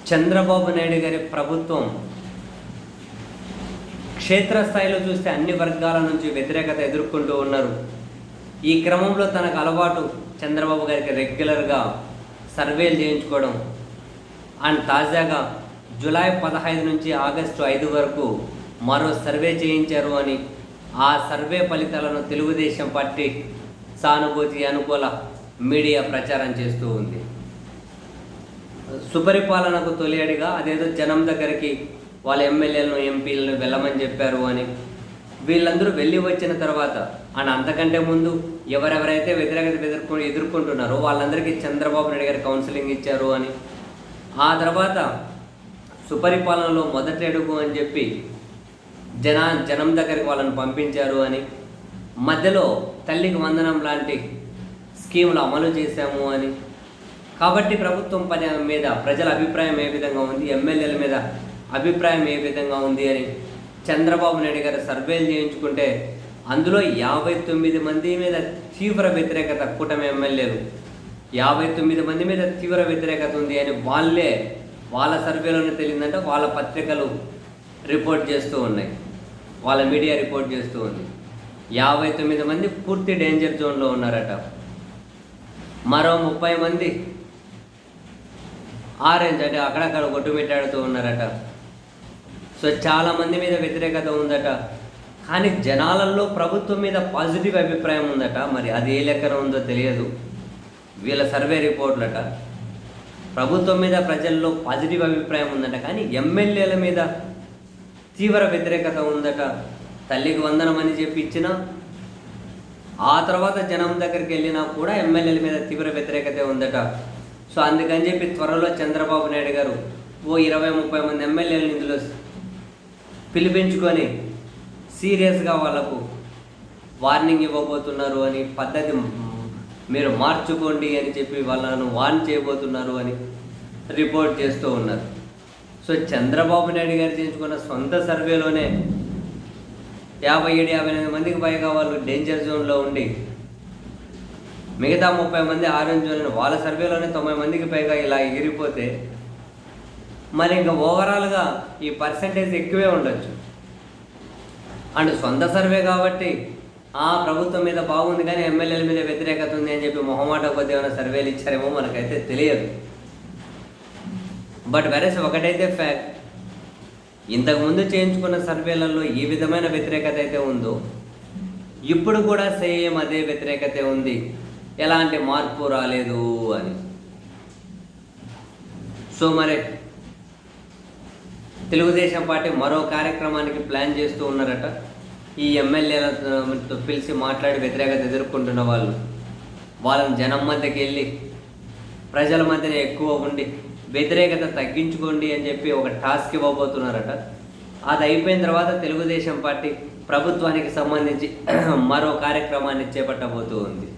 చంద్రబాబు నాయుడు గారి ప్రభుత్వం క్షేత్రస్థాయిలో చూస్తే అన్ని వర్గాల నుంచి వ్యతిరేకత ఎదుర్కొంటూ ఉన్నారు. ఈ క్రమంలో తనకు అలవాటు చంద్రబాబు గారికి రెగ్యులర్గా సర్వేలు చేయించుకోవడం అండ్ తాజాగా జూలై 15 నుంచి ఆగస్టు 5 వరకు మరో సర్వే చేయించారు అని ఆ సర్వే ఫలితాలను తెలుగుదేశం పార్టీ సానుభూతి అనుకూల మీడియా ప్రచారం చేస్తూ ఉంది. సుపరిపాలనకు తొలి అడిగా అదేదో జనం దగ్గరికి వాళ్ళ ఎమ్మెల్యేలను ఎంపీలను వెళ్ళమని చెప్పారు అని, వీళ్ళందరూ వెళ్ళి వచ్చిన తర్వాత అండ్ అంతకంటే ముందు ఎవరెవరైతే వ్యతిరేకత ఎదుర్కొంటున్నారో వాళ్ళందరికీ చంద్రబాబు నాయుడు గారు కౌన్సిలింగ్ ఇచ్చారు అని, ఆ తర్వాత సుపరిపాలనలో మొదటి అడుగు అని చెప్పి జనం దగ్గరికి వాళ్ళని పంపించారు అని, మధ్యలో తల్లికి వందనం లాంటి స్కీములు అమలు చేశాము అని. కాబట్టి ప్రభుత్వం మీద ప్రజల అభిప్రాయం ఏ విధంగా ఉంది, ఎమ్మెల్యేల మీద అభిప్రాయం ఏ విధంగా ఉంది అని చంద్రబాబు నాయుడు గారు సర్వేలు చేయించుకుంటే అందులో 59 మంది మీద తీవ్ర వ్యతిరేకత, కూటమి ఎమ్మెల్యేలు 59 మంది మీద తీవ్ర వ్యతిరేకత ఉంది అని వాళ్ళ సర్వేలోనే తెలియదంటే వాళ్ళ పత్రికలు రిపోర్ట్ చేస్తూ ఉన్నాయి, వాళ్ళ మీడియా రిపోర్ట్ చేస్తూ ఉంది. 59 మంది పూర్తి డేంజర్ జోన్లో ఉన్నారట, మరో 30 మంది ఆరెంజ్ అంటే అక్కడక్కడ కొట్టుమిట్టాడుతూ ఉన్నారట. సో చాలామంది మీద వ్యతిరేకత ఉందట. కానీ జనాలలో ప్రభుత్వం మీద పాజిటివ్ అభిప్రాయం ఉందట. మరి అది ఏ లెక్కన ఉందో తెలియదు. వీళ్ళ సర్వే రిపోర్ట్లట ప్రభుత్వం మీద ప్రజల్లో పాజిటివ్ అభిప్రాయం ఉందట, కానీ ఎమ్మెల్యేల మీద తీవ్ర వ్యతిరేకత ఉందట. తల్లికి వందనం అని చెప్పి ఇచ్చినా ఆ తర్వాత జనం దగ్గరికి వెళ్ళినా కూడా ఎమ్మెల్యేల మీద తీవ్ర వ్యతిరేకత ఉందట. సో అందుకని చెప్పి త్వరలో చంద్రబాబు నాయుడు గారు 20-30 మంది ఎమ్మెల్యేలను ఇందులో పిలిపించుకొని సీరియస్గా వాళ్లకు వార్నింగ్ ఇవ్వబోతున్నారు అని, పద్ధతి మీరు మార్చుకోండి అని చెప్పి వాళ్ళను వార్న్ చేయబోతున్నారు అని రిపోర్ట్ చేస్తూ ఉన్నారు. సో చంద్రబాబు నాయుడు గారు చేయించుకున్న సొంత సర్వేలోనే 57-58 మందికి పైగా వాళ్ళు డేంజర్ జోన్లో ఉండి మిగతా 30 మంది ఆరెంజ్ జోన్, వాళ్ళ సర్వేలోనే 90 మందికి పైగా ఇలా ఎగిరిపోతే మరి ఇంకా ఓవరాల్గా ఈ పర్సంటేజ్ ఎక్కువే ఉండొచ్చు. అండ్ సొంత సర్వే కాబట్టి ప్రభుత్వం మీద బాగుంది కానీ ఎమ్మెల్యేల మీద వ్యతిరేకత ఉంది అని చెప్పి మొహమాట కొద్ది ఏమైనా సర్వేలు ఇచ్చారేమో మనకైతే తెలియదు. బట్ వెరస్ ఒకటైతే ఫ్యాక్ట్, ఇంతకుముందు చేయించుకున్న సర్వేలలో ఏ విధమైన వ్యతిరేకత అయితే ఉందో ఇప్పుడు కూడా సేమ్ అదే వ్యతిరేకతే ఉంది, ఎలాంటి మార్పు రాలేదు అని. సో మరి తెలుగుదేశం పార్టీ మరో కార్యక్రమానికి ప్లాన్ చేస్తూ ఉన్నారట. ఈ ఎమ్మెల్యేలతో పిలిచి మాట్లాడి వ్యతిరేకత ఎదుర్కొంటున్న వాళ్ళని జనం మధ్యకి వెళ్ళి ప్రజల మధ్యన ఎక్కువ ఉండి వ్యతిరేకత తగ్గించుకోండి అని చెప్పి ఒక టాస్క్ ఇవ్వబోతున్నారట. అది అయిపోయిన తర్వాత తెలుగుదేశం పార్టీ ప్రభుత్వానికి సంబంధించి మరో కార్యక్రమాన్ని చేపట్టబోతూ ఉంది.